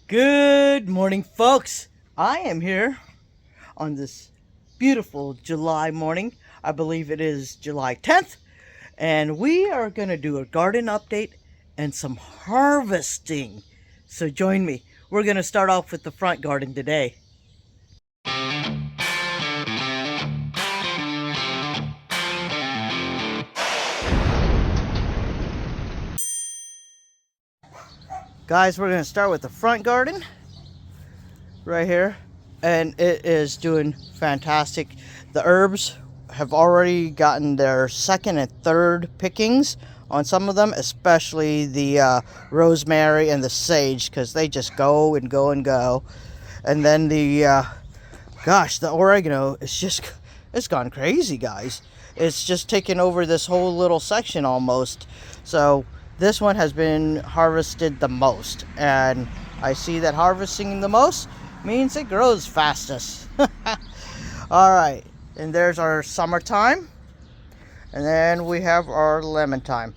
Good morning, folks. I am here on this beautiful July morning. I believe it is July 10th. And we are going to do a garden update and some harvesting. So join me. We're going to start off with the front garden today. Guys, we're going to start with the front garden right here, and it is doing fantastic. The herbs have already gotten their second and third pickings on some of them, especially the rosemary and the sage, because they just go and go and go. And then the oregano is it's gone crazy, guys. It's just taken over this whole little section almost. So this one has been harvested the most, and I see that harvesting the most means it grows fastest. All right, and there's our summertime, and then we have our lemon time.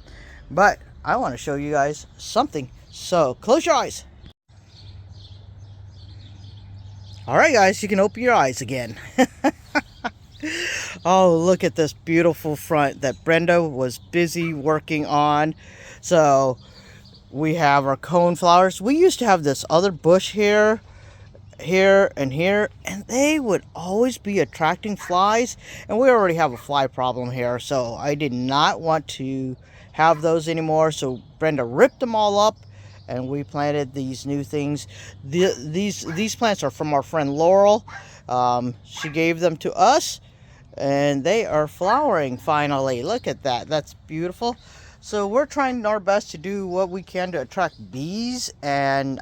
But I want to show you guys something, so close your eyes. All right, guys, you can open your eyes again. Oh, look at this beautiful front that Brenda was busy working on. So we have our cone flowers. We used to have this other bush here, and here, and they would always be attracting flies, and we already have a fly problem here, so I did not want to have those anymore. So Brenda ripped them all up, and we planted these new things. These plants are from our friend Laurel. She gave them to us, and they are flowering finally. Look at that. That's beautiful. So we're trying our best to do what we can to attract bees and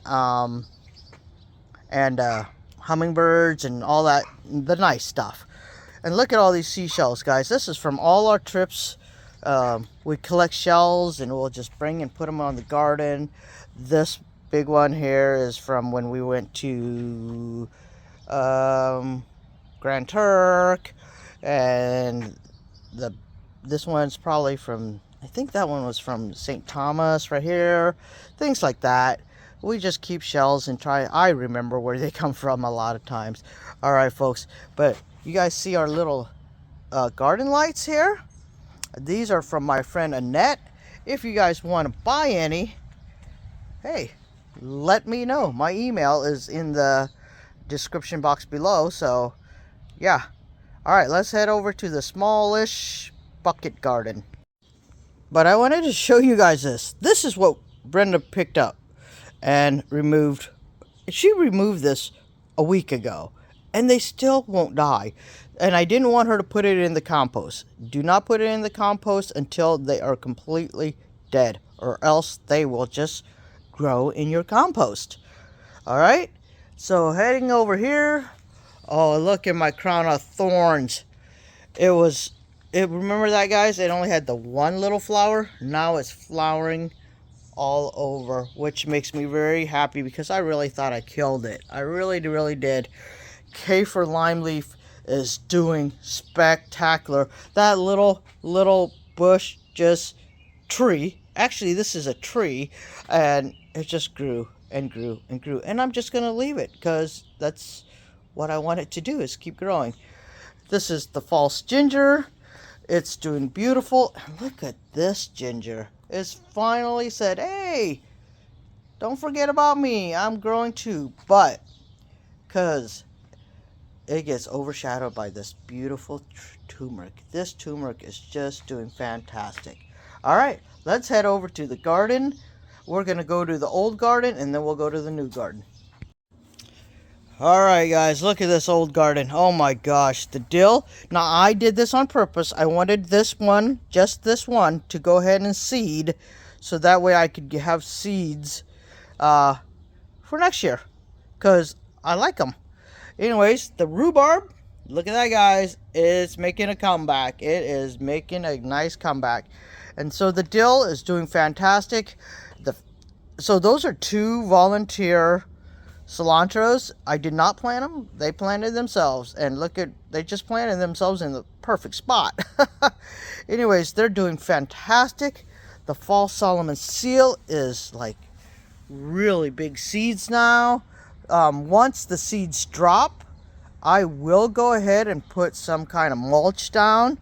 hummingbirds and all that, the nice stuff. And look at all these seashells, guys. This is from all our trips. We collect shells and we'll just bring and put them on the garden. This big one here is from when we went to Grand Turk, and this one's probably from, I think that one was from St. Thomas right here. Things like that. We just keep shells and I remember where they come from a lot of times. All right, folks. But you guys see our little garden lights here? These are from my friend Annette. If you guys want to buy any, hey, let me know. My email is in the description box below. So, yeah. All right, let's head over to the smallish bucket garden. But I wanted to show you guys this. This is what Brenda picked up and removed. She removed this a week ago, and they still won't die. And I didn't want her to put it in the compost. Do not put it in the compost until they are completely dead, or else they will just grow in your compost. All right, so heading over here. Oh, look at my crown of thorns. Remember that, guys? It only had the one little flower. Now it's flowering all over, which makes me very happy because I really thought I killed it. I really did. Kaffir lime leaf is doing spectacular. That little bush, just tree. Actually, this is a tree, and it just grew and grew and grew. And I'm just gonna leave it because that's what I want it to do, is keep growing. This is the false ginger. It's doing beautiful. And look at this ginger. It's finally said, hey, don't forget about me. I'm growing too. But because it gets overshadowed by this beautiful turmeric. This turmeric is just doing fantastic. All right, let's head over to the garden. We're going to go to the old garden, and then we'll go to the new garden. All right, guys, look at this old garden. Oh my gosh, the dill. Now, I did this on purpose. I wanted this one, just this one, to go ahead and seed, so that way I could have seeds for next year, because I like them. Anyways, the rhubarb, look at that, guys. It's making a comeback. It is making a nice comeback. And so the dill is doing fantastic. So those are two volunteer cilantros. I did not plant them. They planted themselves. And look at, they just planted themselves in the perfect spot. Anyways, they're doing fantastic. The fall Solomon seal is like really big seeds now. Once the seeds drop, I will go ahead and put some kind of mulch down,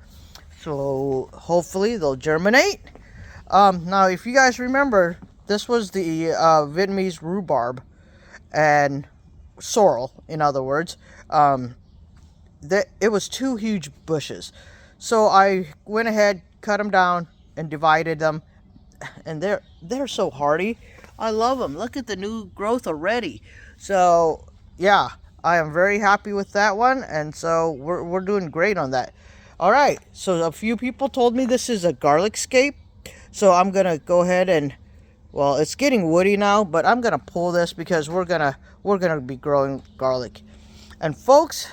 so hopefully they'll germinate. Now, if you guys remember, this was the Vietnamese rhubarb and sorrel, in other words. It was two huge bushes, so I went ahead, cut them down, and divided them, and they're so hardy. I love them. Look at the new growth already. So yeah, I am very happy with that one, and so we're doing great on that. All right, so a few people told me this is a garlic scape, so I'm gonna go ahead and, well, it's getting woody now, but I'm gonna pull this because we're gonna be growing garlic. And folks,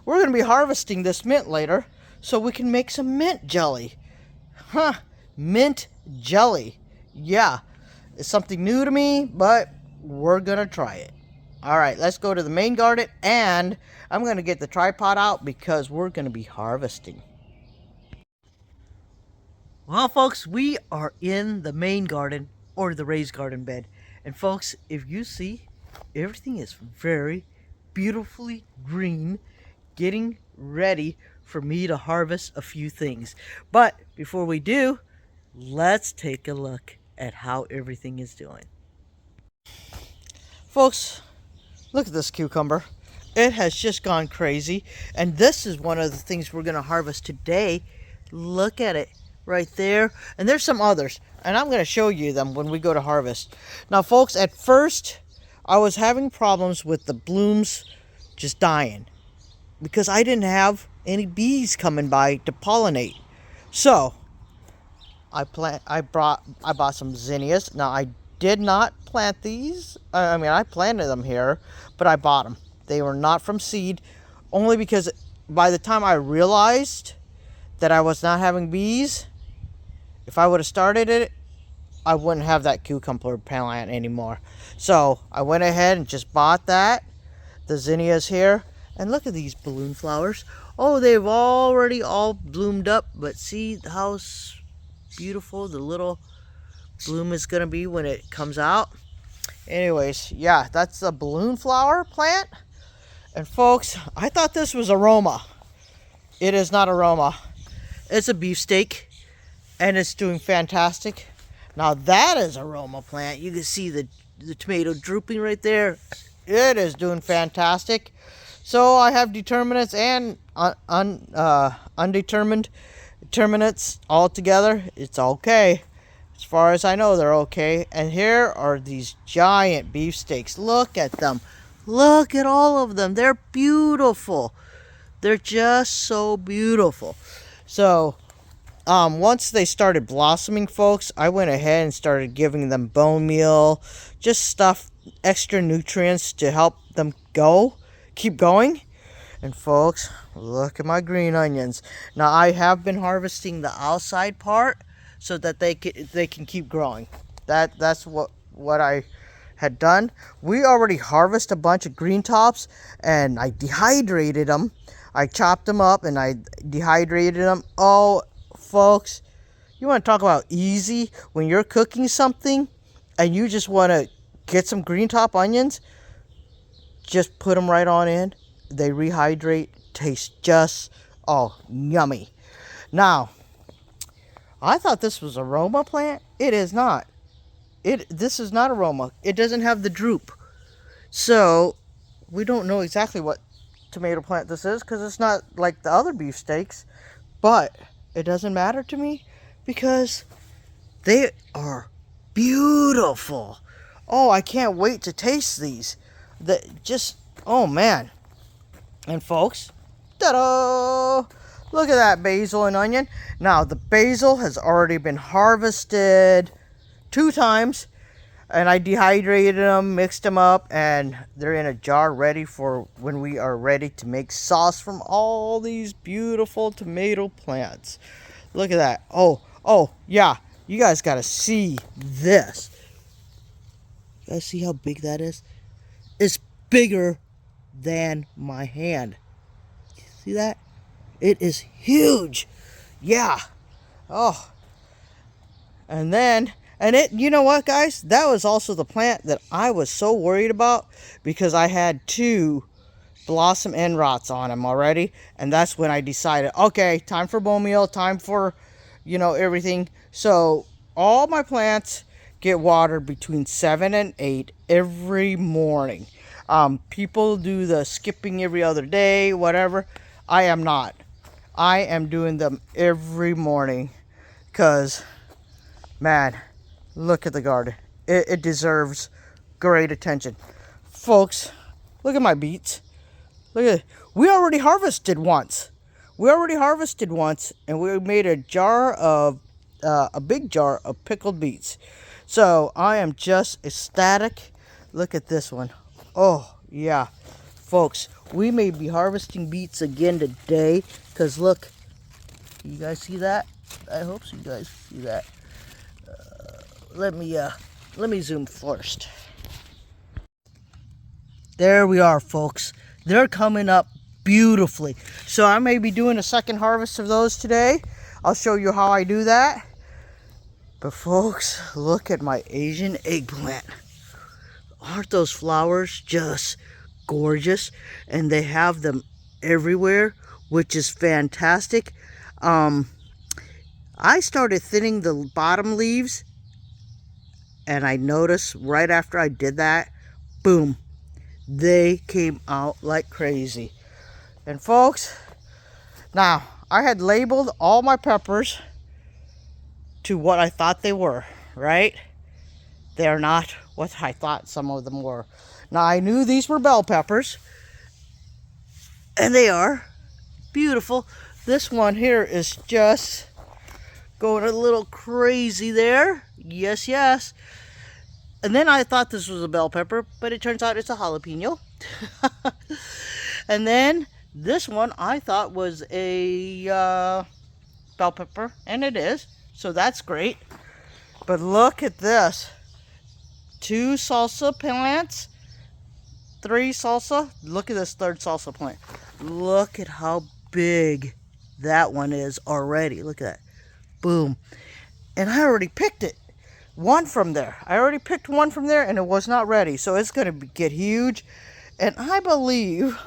we're gonna be harvesting this mint later, so we can make some mint jelly. Huh, mint jelly. Yeah, it's something new to me, but we're gonna try it. All right, let's go to the main garden, and I'm gonna get the tripod out because we're gonna be harvesting. Well, folks, we are in the main garden, or the raised garden bed. And folks, if you see, everything is very beautifully green, getting ready for me to harvest a few things. But before we do, let's take a look at how everything is doing. Folks, look at this cucumber. It has just gone crazy. And this is one of the things we're going to harvest today. Look at it right there. And there's some others, and I'm going to show you them when we go to harvest. Now, folks, at first, I was having problems with the blooms just dying because I didn't have any bees coming by to pollinate. So I bought some zinnias. Now, I did not plant these. I mean, I planted them here, but I bought them. They were not from seed, only because by the time I realized that I was not having bees, if I would have started it, I wouldn't have that cucumber plant anymore. So I went ahead and just bought that, the zinnias here. And look at these balloon flowers. Oh, they've already all bloomed up, but see how beautiful the little bloom is going to be when it comes out. Anyways, yeah, that's a balloon flower plant. And folks, I thought this was aroma. It is not aroma. It's a beefsteak, and it's doing fantastic. Now that is aroma plant. You can see the tomato drooping right there. It is doing fantastic. So I have determinants and undetermined determinants all together. It's okay. As far as I know, they're okay. And here are these giant beefsteaks. Look at them. Look at all of them. They're beautiful. They're just so beautiful. So once they started blossoming, folks, I went ahead and started giving them bone meal, just stuff, extra nutrients to help them keep going. And folks, look at my green onions. Now I have been harvesting the outside part so that they can keep growing. That's what I had done. We already harvested a bunch of green tops, and I dehydrated them. I chopped them up and I dehydrated them. Oh, folks, you want to talk about easy when you're cooking something and you just want to get some green top onions? Just put them right on in. They rehydrate, taste just, oh, yummy. Now, I thought this was aroma plant. It is not. This is not aroma. It doesn't have the droop. So, we don't know exactly what tomato plant this is because it's not like the other beefsteaks. But it doesn't matter to me because they are beautiful. Oh, I can't wait to taste these. Oh man. And folks, ta-da! Look at that basil and onion. Now, the basil has already been harvested 2 times, and I dehydrated them, mixed them up, and they're in a jar ready for when we are ready to make sauce from all these beautiful tomato plants. Look at that. Oh, yeah. You guys got to see this. You guys see how big that is? It's bigger than my hand. See that? It is huge. Yeah. Oh. And then And you know what, guys? That was also the plant that I was so worried about because I had two blossom end rots on them already. And that's when I decided, okay, time for bone meal, time for, everything. So all my plants get watered between 7 and 8 every morning. People do the skipping every other day, whatever. I am not. I am doing them every morning because, man, look at the garden. It deserves great attention. Folks, look at my beets. Look at it. We already harvested once. And we made a big jar of pickled beets. So I am just ecstatic. Look at this one. Oh, yeah. Folks, we may be harvesting beets again today. Because look, you guys see that? I hope so you guys see that. Let me zoom first. There we are, folks. They're coming up beautifully. So I may be doing a second harvest of those today. I'll show you how I do that. But folks, look at my Asian eggplant. Aren't those flowers just gorgeous? And they have them everywhere, which is fantastic. I started thinning the bottom leaves, and I noticed right after I did that, boom, they came out like crazy. And folks, now I had labeled all my peppers to what I thought they were, right? They're not what I thought some of them were. Now I knew these were bell peppers, and they are beautiful. This one here is just going a little crazy there. Yes, yes. And then I thought this was a bell pepper, but it turns out it's a jalapeno. And then this one I thought was a bell pepper, and it is. So that's great. But look at this. 2 salsa plants, 3 salsa. Look at this third salsa plant. Look at how big that one is already. Look at that. Boom. And I already picked it. One from there. I already picked one from there, and it was not ready. So it's going to get huge. And I believe,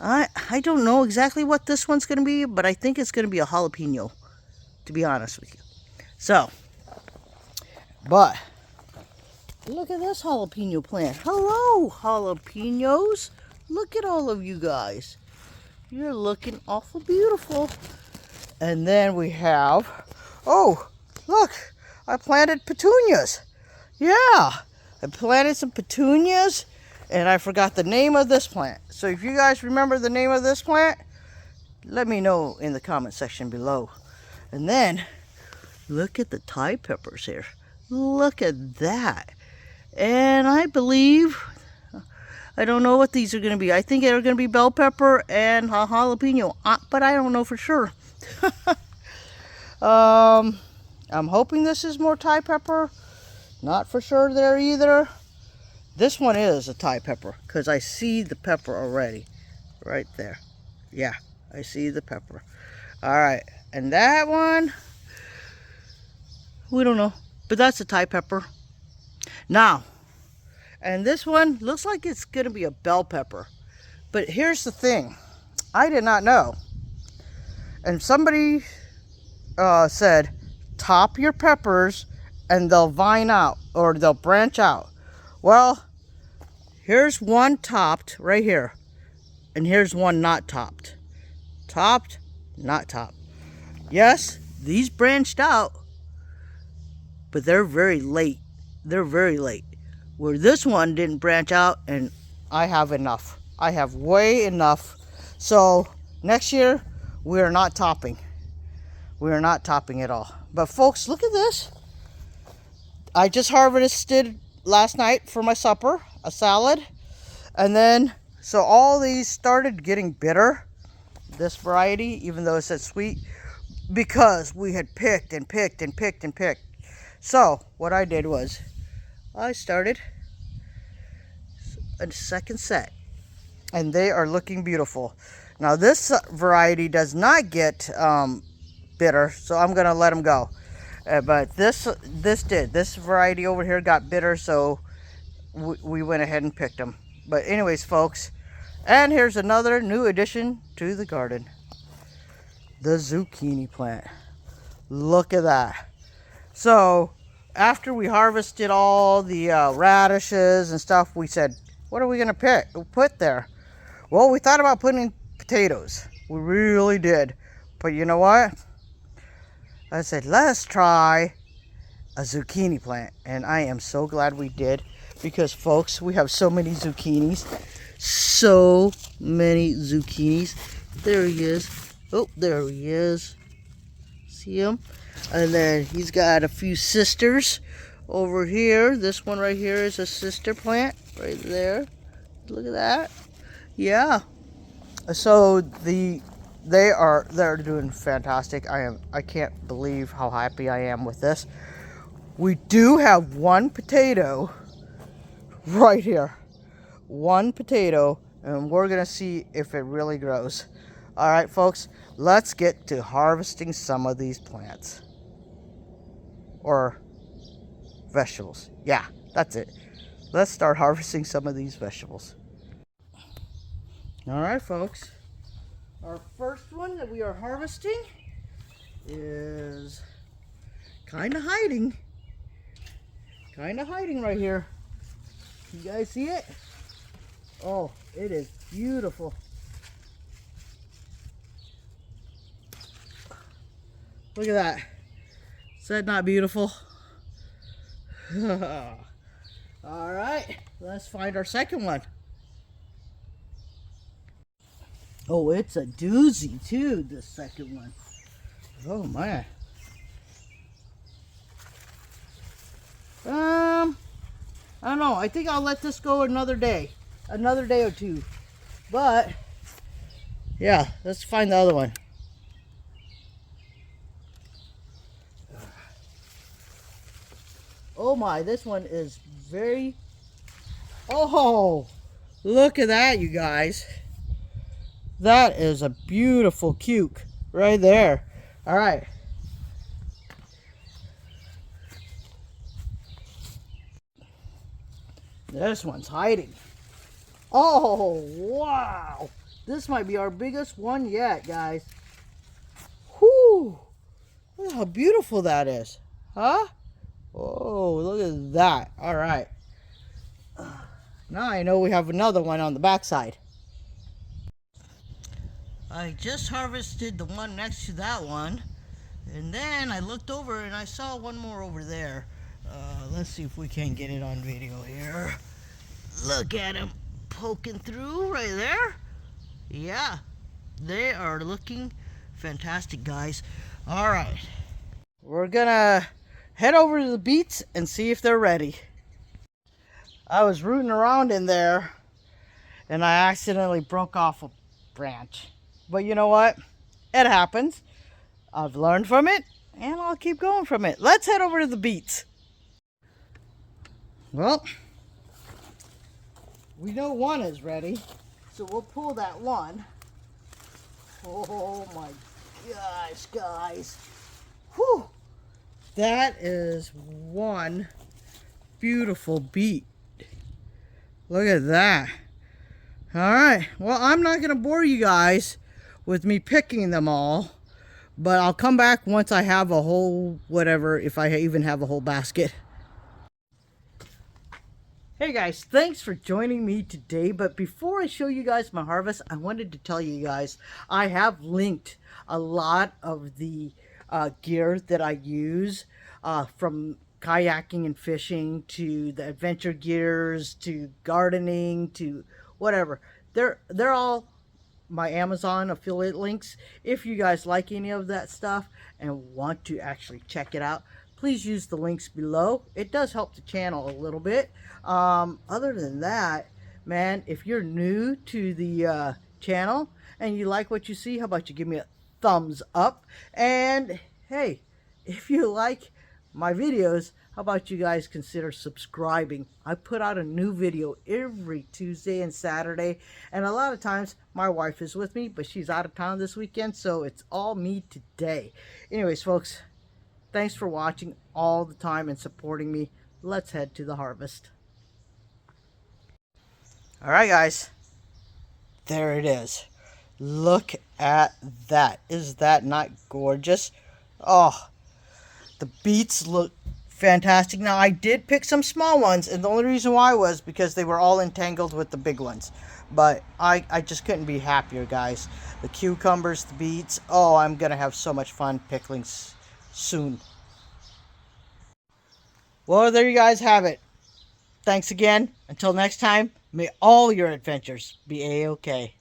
I don't know exactly what this one's going to be, but I think it's going to be a jalapeno, to be honest with you. So, but look at this jalapeno plant. Hello, jalapenos. Look at all of you guys. You're looking awful beautiful. And then we have, oh, look, I planted petunias. Yeah, I planted some petunias, and I forgot the name of this plant. So if you guys remember the name of this plant, let me know in the comment section below. And then, look at the Thai peppers here. Look at that. And I believe, I don't know what these are going to be. I think they're going to be bell pepper and jalapeno, but I don't know for sure. I'm hoping this is more Thai pepper. Not for sure there either. This one is a Thai pepper because I see the pepper already. Right there. Yeah, I see the pepper. Alright, and that one, we don't know. But that's a Thai pepper. Now, and this one looks like it's going to be a bell pepper. But here's the thing. I did not know. And somebody said, top your peppers and they'll vine out or they'll branch out. Well, here's one topped right here. And here's one not topped. Topped, not topped. Yes, these branched out, but they're very late. They're very late. Where this one didn't branch out, and I have enough. I have way enough. So next year, we are not topping. We are not topping at all. But folks, look at this. I just harvested last night for my supper, a salad. And then, so all these started getting bitter, this variety, even though it said sweet, because we had picked and picked and picked and picked. So what I did was, I started a second set, and they are looking beautiful. Now this variety does not get bitter, so I'm gonna let them go. But this variety over here got bitter, so we went ahead and picked them. But anyways, folks, and here's another new addition to the garden. The zucchini plant. Look at that. So after we harvested all the radishes and stuff, we said, what are we going to put there? Well, we thought about putting potatoes. We really did. But you know what? I said, let's try a zucchini plant. And I am so glad we did, because folks, we have so many zucchinis. So many zucchinis. There he is. Oh, there he is. See him? And then he's got a few sisters over here. This one right here is a sister plant right there. Look at that. Yeah. So they're doing fantastic. I can't believe how happy I am with this. We do have one potato right here. One potato, and we're gonna see if it really grows. All right, folks, let's get to harvesting some of these plants. Or vegetables. Yeah, that's it. Let's start harvesting some of these vegetables. All right, folks. Our first one that we are harvesting is kind of hiding. Kind of hiding right here. You guys see it? Oh, it is beautiful. Look at that. Is that not beautiful? All right, let's find our second one. Oh, it's a doozy too, the second one. Oh man. I don't know. I think I'll let this go another day or two. But yeah, let's find the other one. Oh my, this one is very... Oh, look at that, you guys. That is a beautiful cuke right there. All right. This one's hiding. Oh, wow. This might be our biggest one yet, guys. Whoo. Look how beautiful that is. Huh? Oh, look at that. All right. Now I know we have another one on the backside. I just harvested the one next to that one. And then I looked over and I saw one more over there. Let's see if we can get it on video here. Look at him poking through right there. Yeah, they are looking fantastic, guys. All right. We're gonna head over to the beets and see if they're ready. I was rooting around in there and I accidentally broke off a branch. But you know what? It happens. I've learned from it and I'll keep going from it. Let's head over to the beets. Well, we know one is ready, so we'll pull that one. Oh my gosh, guys. Whew. That is one beautiful beet. Look at that. All right, well, I'm not gonna bore you guys with me picking them all, but I'll come back once I have a whole whatever, if I even have a whole basket. Hey guys, thanks for joining me today. But before I show you guys my harvest, I wanted to tell you guys I have linked a lot of the gear that I use, from kayaking and fishing to the adventure gears to gardening to whatever. They're all my Amazon affiliate links. If you guys like any of that stuff and want to actually check it out, please use the links below. It does help the channel a little bit. Other than that, man, if you're new to the channel and you like what you see, how about you give me a thumbs up? And hey, if you like my videos, how about you guys consider subscribing? I put out a new video every Tuesday and Saturday, and a lot of times my wife is with me, but she's out of town this weekend, so it's all me today. Anyways, folks, Thanks for watching all the time and supporting me. Let's head to the harvest. All right, guys. There it is. Look at that. Is that not gorgeous? Oh, the beets look fantastic. Now, I did pick some small ones, and the only reason why was because they were all entangled with the big ones. But I just couldn't be happier, guys. The cucumbers, the beets. Oh, I'm going to have so much fun pickling soon. Well, there you guys have it. Thanks again. Until next time, may all your adventures be A-OK.